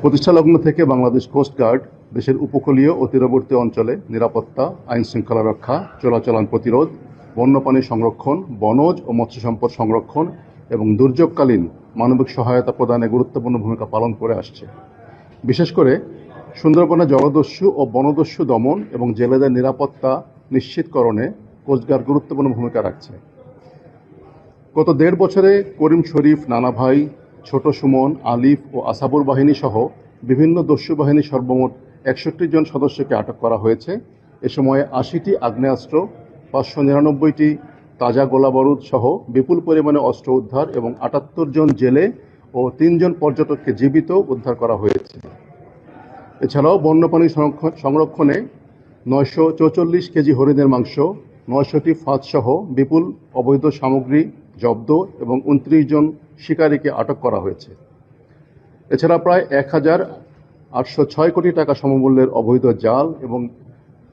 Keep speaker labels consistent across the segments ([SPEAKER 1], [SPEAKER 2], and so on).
[SPEAKER 1] প্রতিষ্ঠালগ্ন থেকে Bangladesh coast guard দেশের উপকূলীয় ও তীরবর্তী অঞ্চলে নিরাপত্তা, আইন-শৃঙ্খলা রক্ষা, চোরাচালান প্রতিরোধ, বন্যপ্রাণী সংরক্ষণ, বনজ ও মৎস্য সম্পদ সংরক্ষণ এবং দুর্যোগকালীন মানবিক সহায়তা প্রদানে গুরুত্বপূর্ণ ভূমিকা পালন করে আসছে। বিশেষ করে সুন্দরবনে জলদস্যু ও বনদস্যু দমন এবং জেলেদের নিরাপত্তা নিশ্চিতকরণে কোস্টগার্ড গুরুত্বপূর্ণ ভূমিকা রাখছে। গত ১.৫ বছরে করিম শরীফ, নানা ভাই, ছোট সুমন, আলিফ ও আসাবুর বাহিনী সহ বিভিন্ন দস্যু বাহিনীর সর্বমোট ৬১ জন সদস্যকে আটক করা হয়েছে। এ সময়ে ৮০টি আগ্নেয়াস্ত্র, ৫৯৯টি তাজা গোলাবারুদ সহ বিপুল পরিমাণে অস্ত্র উদ্ধার এবং ৭৮ জন জেলে ও ৩ জন পর্যটককে জীবিত উদ্ধার করা হয়েছে। এছাড়াও বন্যপ্রাণী সংরক্ষণে ৯৪৪ কেজি হরিণের মাংস, ৯০০টি ফাঁদসহ বিপুল অবৈধ সামগ্রী জব্দ এবং ২৯ জন শিকারীকে আটক করা হয়েছে। এছাড়া প্রায় ১,৮০৬ কোটি টাকা সমমূল্যের অবৈধ জাল এবং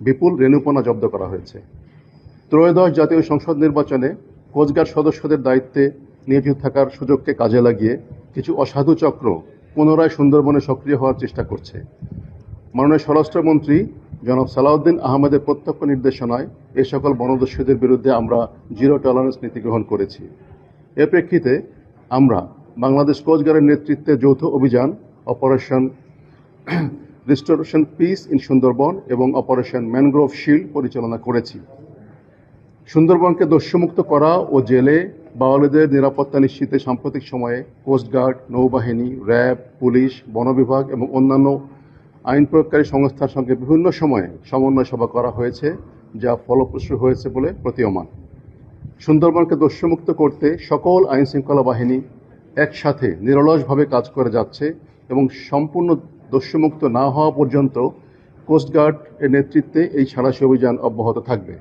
[SPEAKER 1] বিপুল রেণুপোনা জব্দ করা হয়েছে। ত্রয়োদশ জাতীয় সংসদ নির্বাচনে কোস্টগার্ড সদস্যদের দায়িত্বে নিয়োজিত থাকার সুযোগকে কাজে লাগিয়ে কিছু অসাধু চক্র পুনরায় সুন্দরবনে সক্রিয় হওয়ার চেষ্টা করছে। মাননীয় স্বরাষ্ট্রমন্ত্রী জনাব সালাউদ্দিন আহমেদের প্রত্যক্ষ নির্দেশনায় এই সকল বনদস্যুদের বিরুদ্ধে আমরা জিরো টলারেন্স নীতি গ্রহণ করেছি। এর প্রেক্ষিতে আমরা বাংলাদেশ কোস্টগার্ডের নেতৃত্বে যৌথ অভিযান operation restoration piece in Sundarban এবং অপারেশন ম্যানগ্রোভ শিল্ড পরিচালনা করেছি। সুন্দরবনকে দস্যুমুক্ত করা ও জেলে বাওয়ালিদের নিরাপত্তা নিশ্চিতে সাম্প্রতিক সময়ে কোস্টগার্ড, নৌবাহিনী, র্যাব, পুলিশ, বন বিভাগ এবং অন্যান্য আইন প্রয়োগকারী সংস্থার সঙ্গে বিভিন্ন সময়ে সমন্বয় সভা করা হয়েছে, যা ফলপ্রসূ হয়েছে বলে প্রতীয়মান। সুন্দরবনকে দস্যুমুক্ত করতে সকল আইন শৃঙ্খলা বাহিনী একসাথে নিরলসভাবে কাজ করে যাচ্ছে এবং সম্পূর্ণ দস্যুমুক্ত না হওয়া পর্যন্ত কোস্টগার্ড এর নেতৃত্বে এই সাঁড়াশি অভিযান অব্যাহত থাকবে।